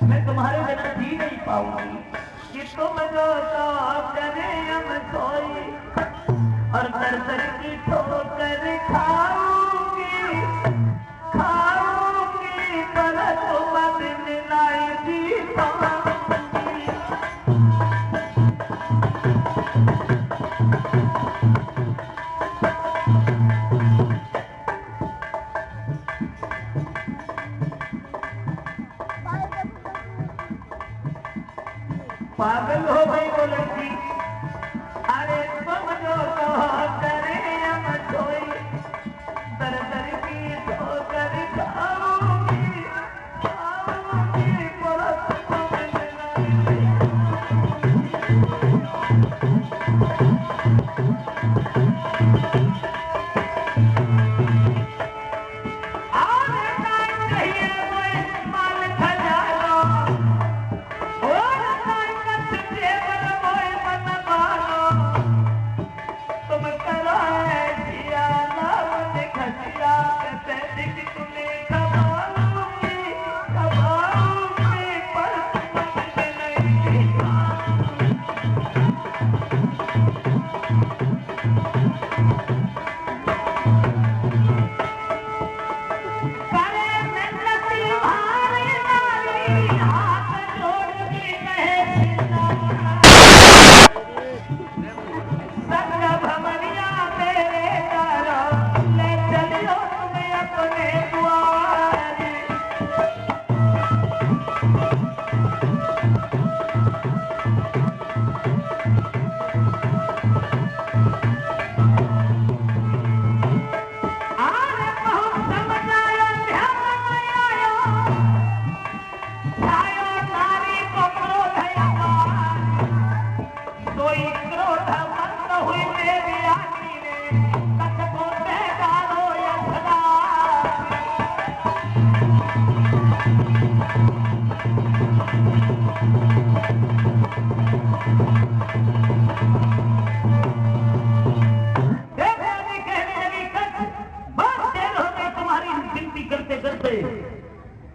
मैं तुम्हारे बिना जी नहीं पाऊंगी कि तुम जो तो करे हम सोई और तर तर की ठोकर खाऊंगी पर तुम दिन लाई जी पागल हो गई वो लड़की। अरे तुम जो तो करे हम सोई तर तर की ठोकर खाऊंगी पर तुम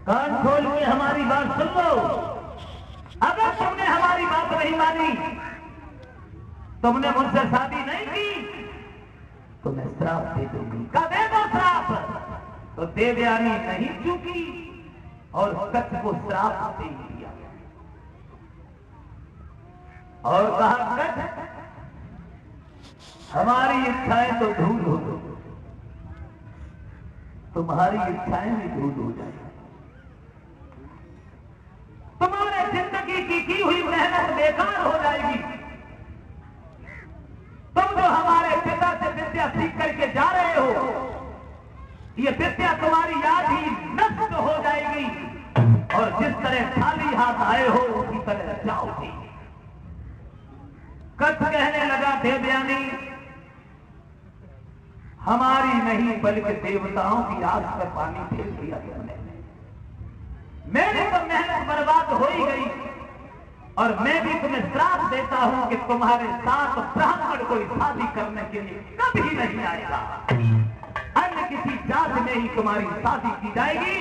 कान खोल के हमारी बात सुन लो। अगर तुमने हमारी बात नहीं मानी, तुमने मुझसे शादी नहीं की, तो मैं श्राप दे दूंगी। का दे दो श्राप। तो देवयानी नहीं चूकी और कच्छ को श्राप दे दिया और कहा, कच्छ हमारी इच्छाएं तो धूल हो गई, तुम्हारी इच्छाएं भी धूल हो जाएगी, तुम्हारे जिंदगी की हुई मेहनत बेकार हो जाएगी। तुम जो हमारे पिता से विद्या सीख करके जा रहे हो, ये विद्या तुम्हारी याद ही नष्ट हो जाएगी और जिस तरह खाली हाथ आए हो उसी तरह जाओगे। कच्छ कहने लगा, देवयानी हमारी नहीं बल्कि देवताओं की आस पर पानी फेर दिया तुमने। मेरी तो मेहनत बर्बाद हो ही गई और मैं भी तुम्हें श्राप देता हूं कि तुम्हारे साथ ब्राह्मण कोई शादी करने के लिए कभी नहीं आएगा। अन्य किसी जात में ही तुम्हारी शादी की जाएगी,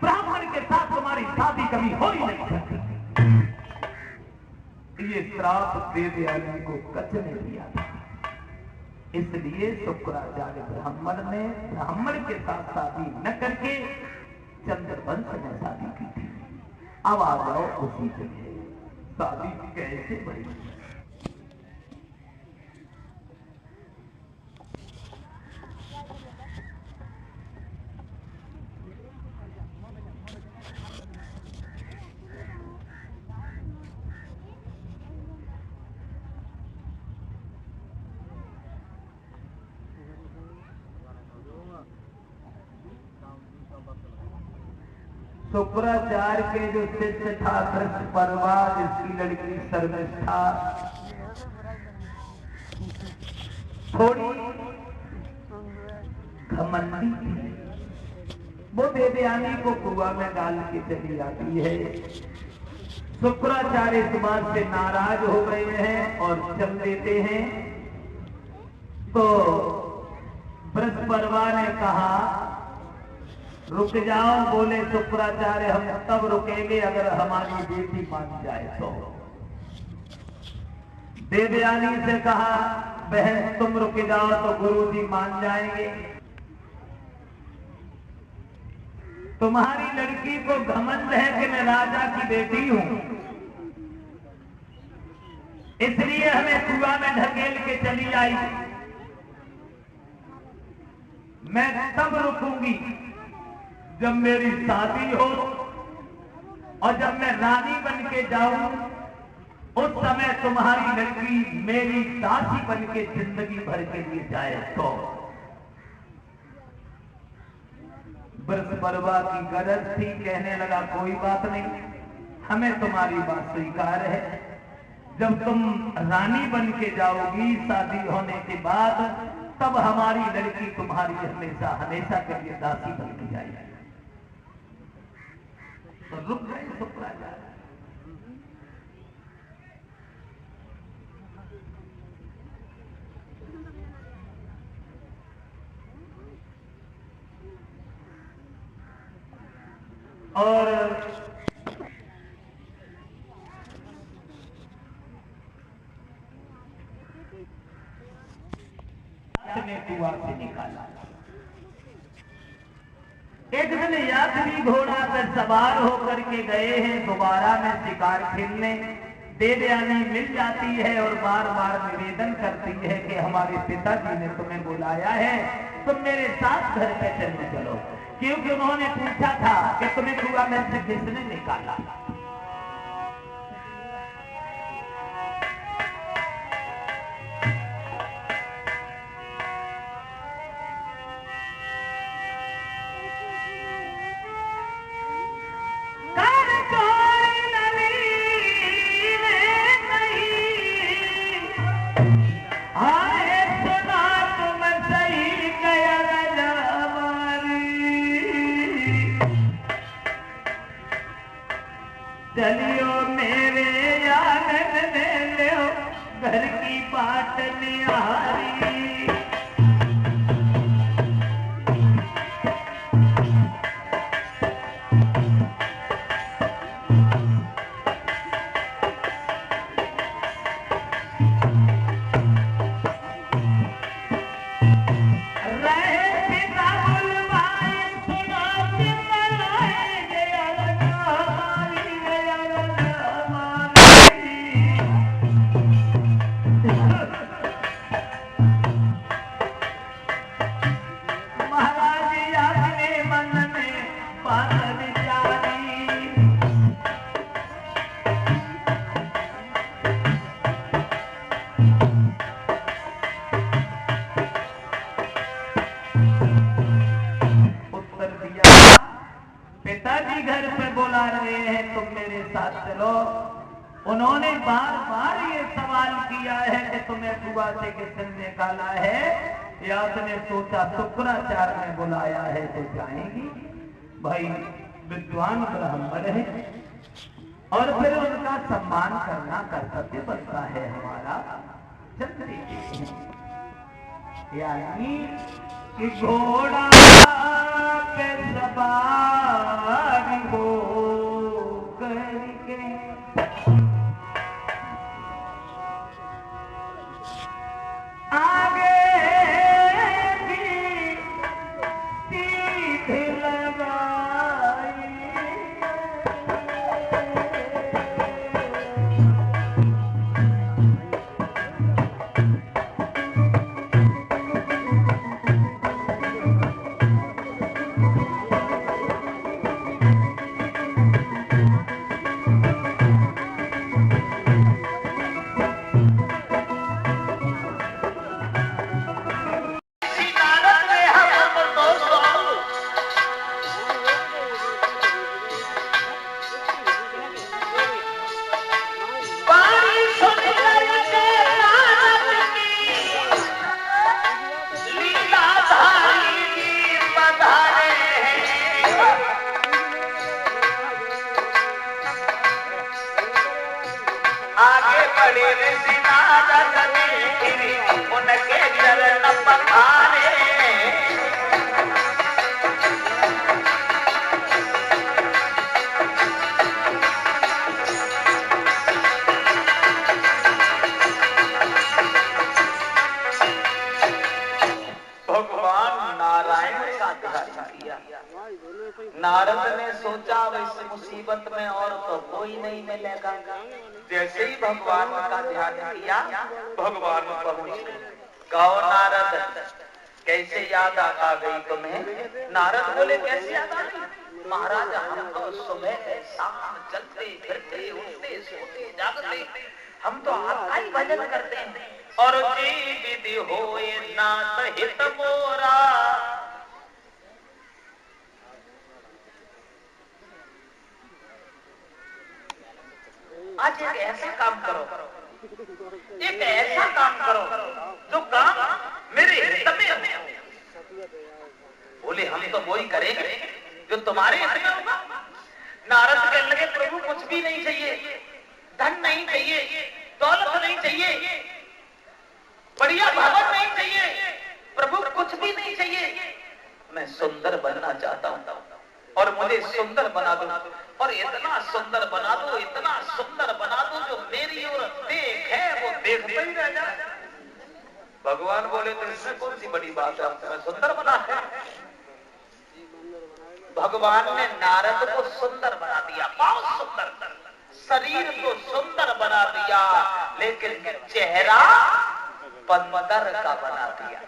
ब्राह्मण के साथ तुम्हारी शादी कभी हो ही नहीं सकती। ये श्राप देवयानी को कच्छ ने दिया था, इसलिए शुक्राचार्य ब्राह्मण के साथ शादी न करके चंद्रवंश ने शादी की थी। अब आ जाओ उसी जगह, शादी कैसे बनी। शुक्राचार्य के जो शिष्य था कृष्ण परवा, जिसकी लड़की सर्वनिष्ठा थोड़ी घमंडी थी, वो देवयानी को कुआं में डाल के चली आती है। शुक्राचार्य इस बात से नाराज हो गए हैं और चल देते हैं। तो बृहस्पति ने कहा रुक जाओ। बोले शुक्राचार्य हम तब रुकेंगे अगर हमारी बेटी मान जाए तो। देवयानी से कहा बहन तुम रुक जाओ तो गुरुजी मान जाएंगे। तुम्हारी लड़की को घमंड है कि मैं राजा की बेटी हूं, इसलिए हमें कुआं में ढकेल के चली आई। मैं तब रुकूंगी जब मेरी शादी हो और जब मैं रानी बन के जाऊं, उस समय तुम्हारी लड़की मेरी दासी बन के जिंदगी भर के लिए जाए तो। बृहस्पति की गरज थी, कहने लगा कोई बात नहीं, हमें तुम्हारी बात स्वीकार है। जब तुम रानी बन के जाओगी शादी होने के बाद, तब हमारी लड़की तुम्हारी हमेशा हमेशा के लिए दासी बन के जाएगी। तो रुक गए शुक्राचार्य। और ने कुआं से निकाला। एक दिन यात्री घोड़ा पर सवार होकर के गए हैं दोबारा में शिकार खेलने। देवयानी मिल जाती है और बार बार निवेदन करती है कि हमारे पिताजी ने तुम्हें बुलाया है, तुम मेरे साथ घर पे चलो। क्योंकि उन्होंने पूछा था कि तुम्हें कुआं में से किसने निकाला। चलियो मेरे आंगन में लो घर की बाट निहारी। पिताजी घर पे बुला रहे हैं तुम मेरे साथ चलो। उन्होंने बार बार ये सवाल किया है कि तुम्हें कुआं से किसने निकाला है, या उसने सोचा शुक्राचार्य ने बुलाया है तो जाएंगी। भाई विद्वान ब्राह्मण है और फिर उनका सम्मान करना कर्तव्य बनता है हमारा। चलते यानी कि घोड़ा पे सवार हो करके आगे की सीध लगाई। कभी फिर उनके चरण पखारे। भगवान नारायण का ध्यान किया। नारद ने सोचा इस मुसीबत में और तो कोई नहीं मिलेगा। जैसे ही भगवान का ध्यान किया भगवान पहुंच गए। कहो नारद कैसे याद आ गई तुम्हें? नारद बोले कैसे याद आ गई? महाराज हम तो सुबह से शाम चलते फिरते उठते सोते जागते हम तो आपका ही भजन करते हैं। और जी विधि होए नाथ हित मोरा। आज एक ऐसा काम करो, एक ऐसा काम करो जो काम मेरे हित में हो। बोले हम तो वही करेंगे जो तुम्हारे हित में होगा। नारद कहने लगे प्रभु कुछ भी नहीं चाहिए, धन नहीं चाहिए, दौलत नहीं चाहिए, बढ़िया भवन नहीं चाहिए, प्रभु कुछ भी नहीं चाहिए। मैं सुंदर बनना चाहता हूँ और मुझे सुंदर बना दो और इतना सुंदर बना दो, इतना सुंदर बना दो जो मेरी ओर देखे वो देखते ही रह जाए। भगवान बोले तो इसमें कौन सी बड़ी बात है, मैं सुंदर बना है। भगवान ने नारद को सुंदर बना दिया, बहुत सुंदर। शरीर को सुंदर बना दिया लेकिन चेहरा बंदर का बना दिया।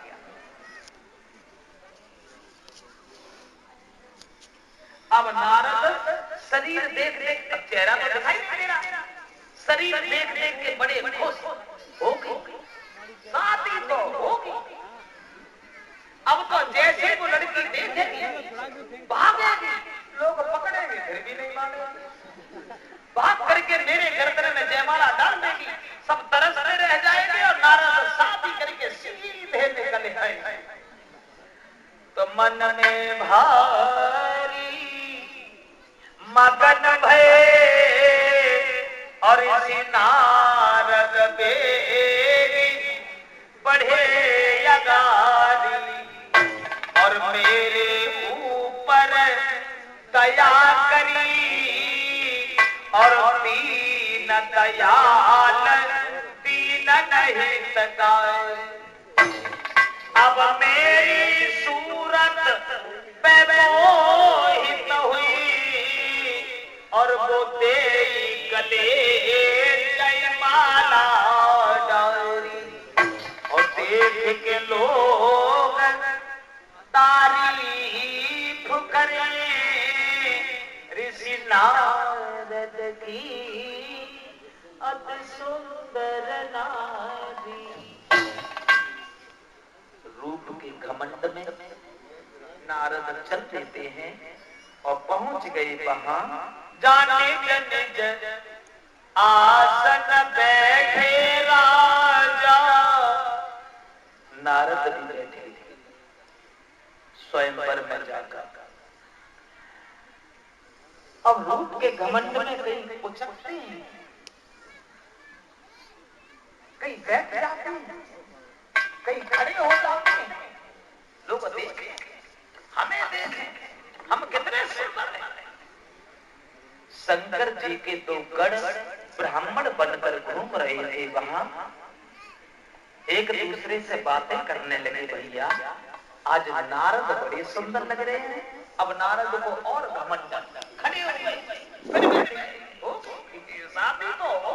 अब नारद शरीर देख देख चेहरा तो दिखाई नहीं दे रहा, शरीर देख देख के बड़े खुश हो गए, शादी तो होगी। अब तो जैसे वो लड़की देखेगी भागेगी, लोग पकड़ेंगे फिर भी नहीं मानेंगे, भाग करके मेरे गर्दन में जयमाला डाल देगी, सब तरसते रह जाएंगे और नारद शादी करके सीधे निकल आए। तो मन में भारी मगन भये और इसी नारद बेरी बढ़े यगारी और मेरे ऊपर दया करी और दीन दयाल दीन नहीं सकाए। अब मेरी सूरत पे मोहित हुई और वो दे गले जयमाला डाली और देख के लोग तारीफ करें ऋषि नारद की अति सुंदर नारी। रूप के घमंड में नारद चल देते हैं और पहुंच गए वहां जाने निज आसन बैठे राजा। नारद भी बैठे थे स्वयंवर में जाकर। अब रूप के घमंड में कहीं उछलते हैं, कहीं बैठ जाते हैं, कहीं खड़े हो जाते हैं। लोग देखें, हमें देखें, हम कितने सुंदर हैं। शंकर जी के दो गण ब्राह्मण बनकर घूम रहे थे वहां, एक दूसरे से बातें करने लगे। भैया आज नारद बड़े सुंदर लग रहे हैं। अब नारद को और घमंड, खड़े हो गए, शादी तो हो।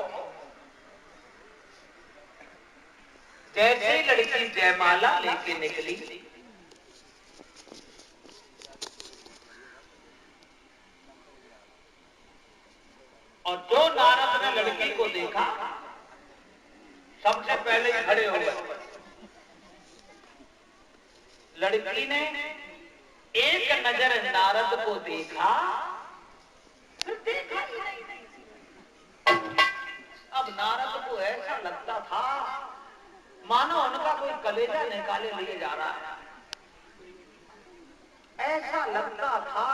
जैसे लड़की जयमाला लेके निकली और जो नारद ने लड़की को देखा सबसे पहले खड़े हो गए। लड़की ने एक नजर नारद को देखा, फिर देखा ही नहीं। अब नारद को ऐसा लगता था मानो उनका कोई कलेजा निकाले लिए जा रहा है। ऐसा लगता था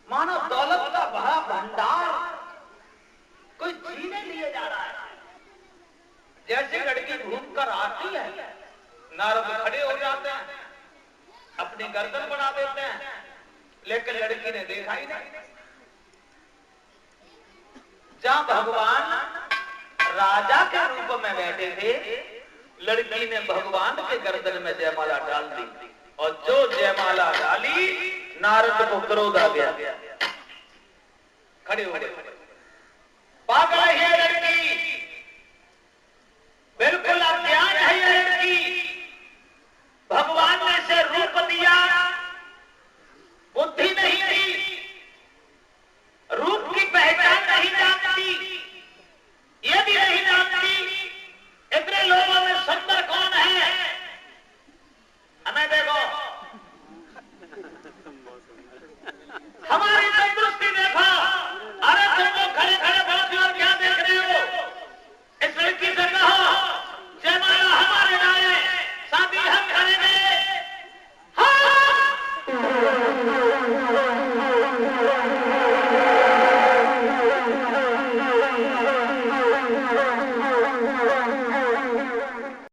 मानो दौलत का भरा भंडार कोई छीने लिए जा रहा है। जैसे लड़की घूम कर आती है, नारद खड़े हो जाते हैं, अपनी गर्दन बढ़ा देते हैं, लेकिन लड़की ने देखा ही नहीं। जहां भगवान राजा के रूप में बैठे थे, लड़की ने भगवान के गर्दन में जयमाला डाल दी, और जो जयमाला डाली, नारद को क्रोध आ गया, खड़े हो गए। पागल है